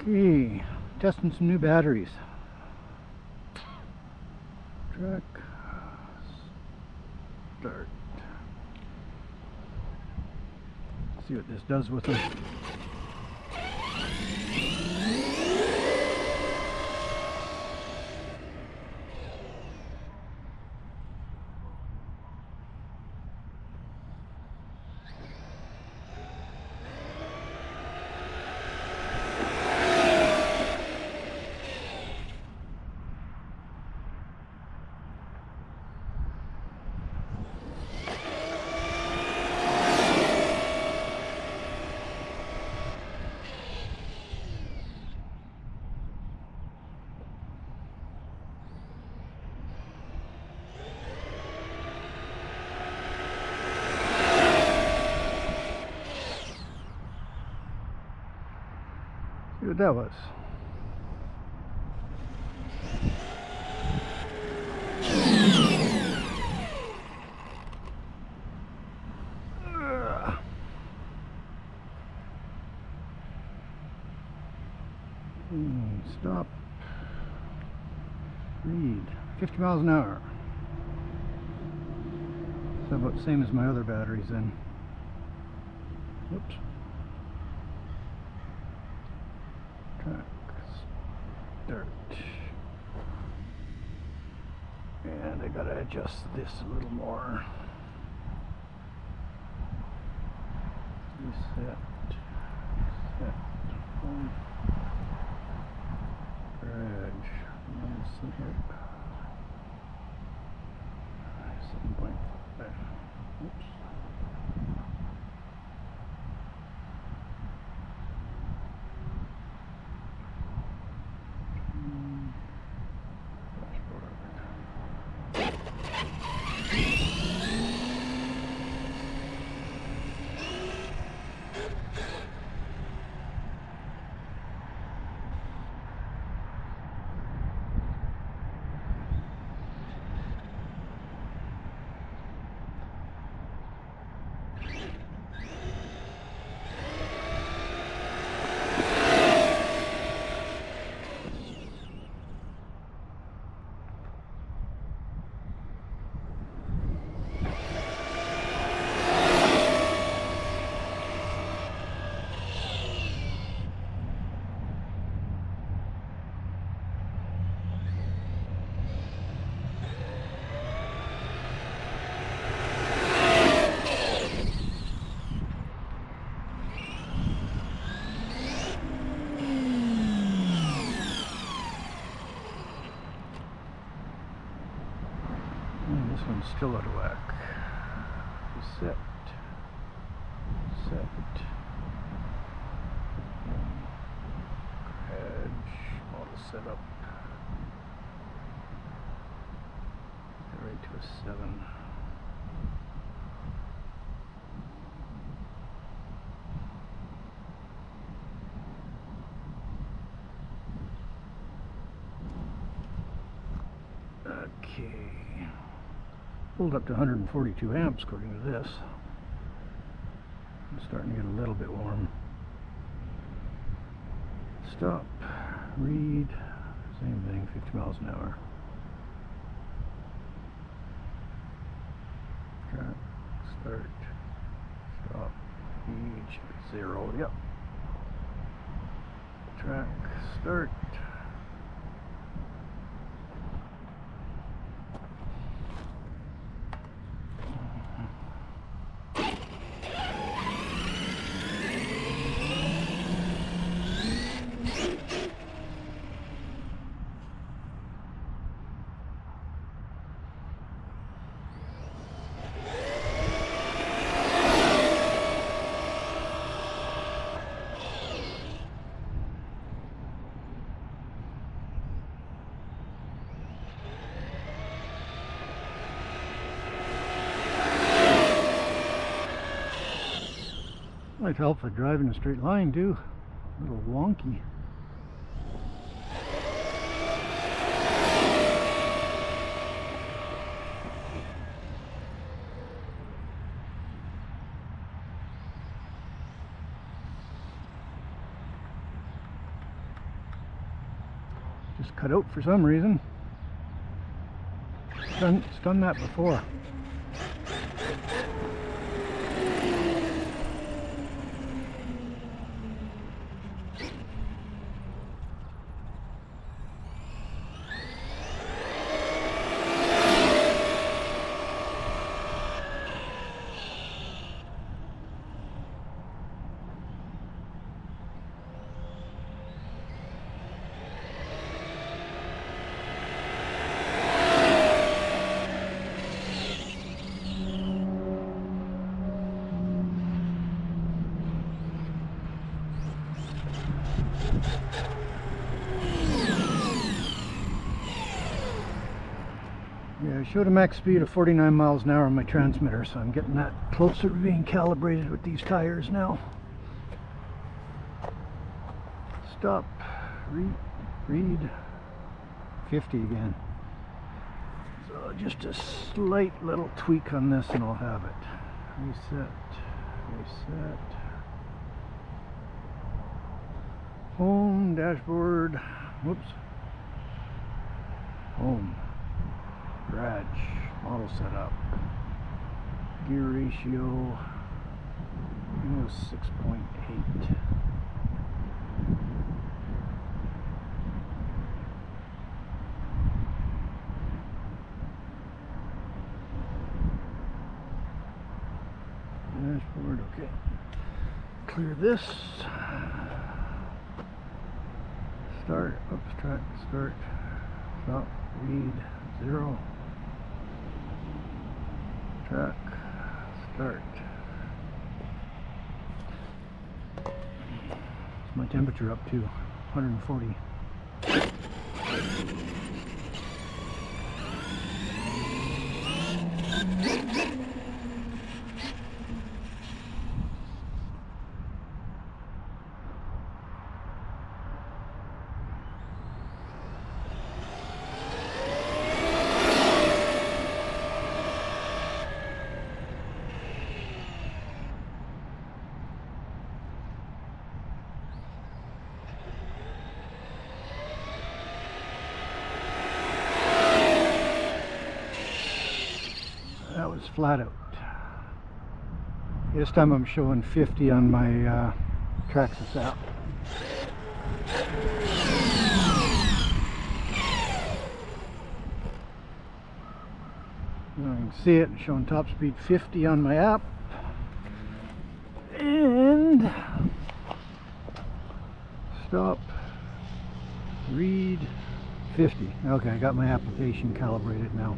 Okay, testing some new batteries. Track start. See what this does with them. See what that was. Stop. Read. 50 miles an hour. So about the same as my other batteries then. Whoops. Track start. And I gotta adjust this a little more. Reset. Set. Home. Garage. Listen here. 7.5. Oops. This one's still out of whack. Reset. Set. Garage. Model setup. Get right to a 7. Okay. Pulled up to 142 amps according to this. I'm starting to get a little bit warm. Stop. Read. Same thing, 50 miles an hour. Track. Start. Stop. Gauge. 0. Yep. Track. Start. Might help if I drive in a straight line too. A little wonky. just cut out for some reason. It's done that before. Yeah, I showed a max speed of 49 miles an hour on my transmitter, so I'm getting that closer to being calibrated with these tires now. Stop, read, 50 again. So just a slight little tweak on this and I'll have it. Reset. Home, dashboard, whoops. Home. Garage, model setup, gear ratio, 6.8. Dashboard, okay. Clear this. Start, oops, track, start, stop, read, 0. Track, start. What's my temperature up to? 140. That was flat out. This time I'm showing 50 on my Traxxas app. You can see it showing top speed 50 on my app. And stop, read, 50. Okay, I got my application calibrated now.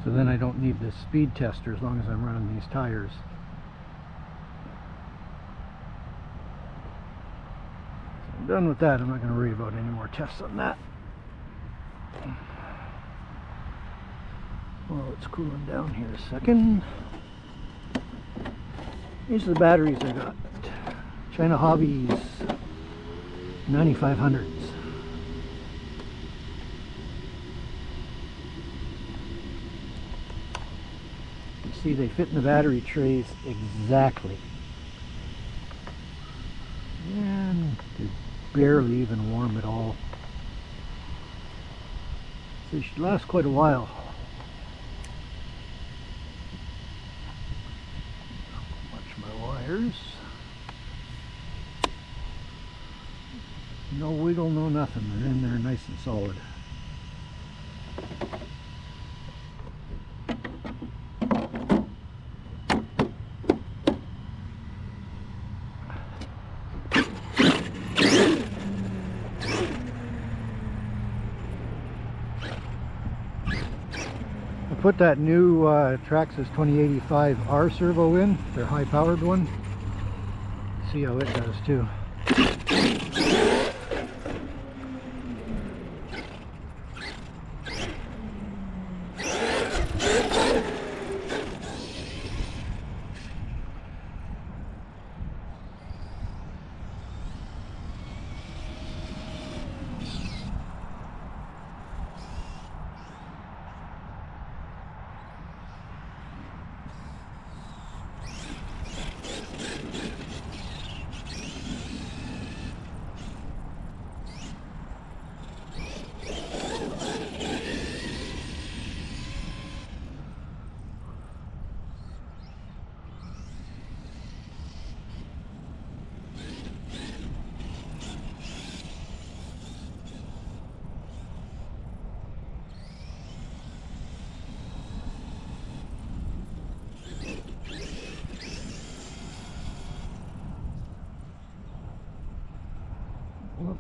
So then I don't need this speed tester as long as I'm running these tires. So I'm done with that. I'm not going to worry about any more tests on that. Well, it's cooling down here a second. These are the batteries I got. China Hobbies 9500s. See, they fit in the battery trays exactly, and they're barely even warm at all, so they should last quite a while. Watch my wires. No wiggle, no nothing. They're in there nice and solid. Put that new Traxxas 2085R servo in, their high powered one. See how it does too.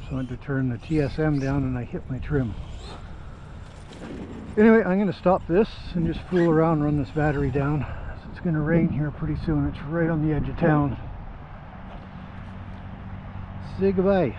So I had to turn the TSM down and I hit my trim. Anyway, I'm going to stop this and just fool around, run this battery down. It's going to rain here pretty soon. It's right on the edge of town. Say goodbye.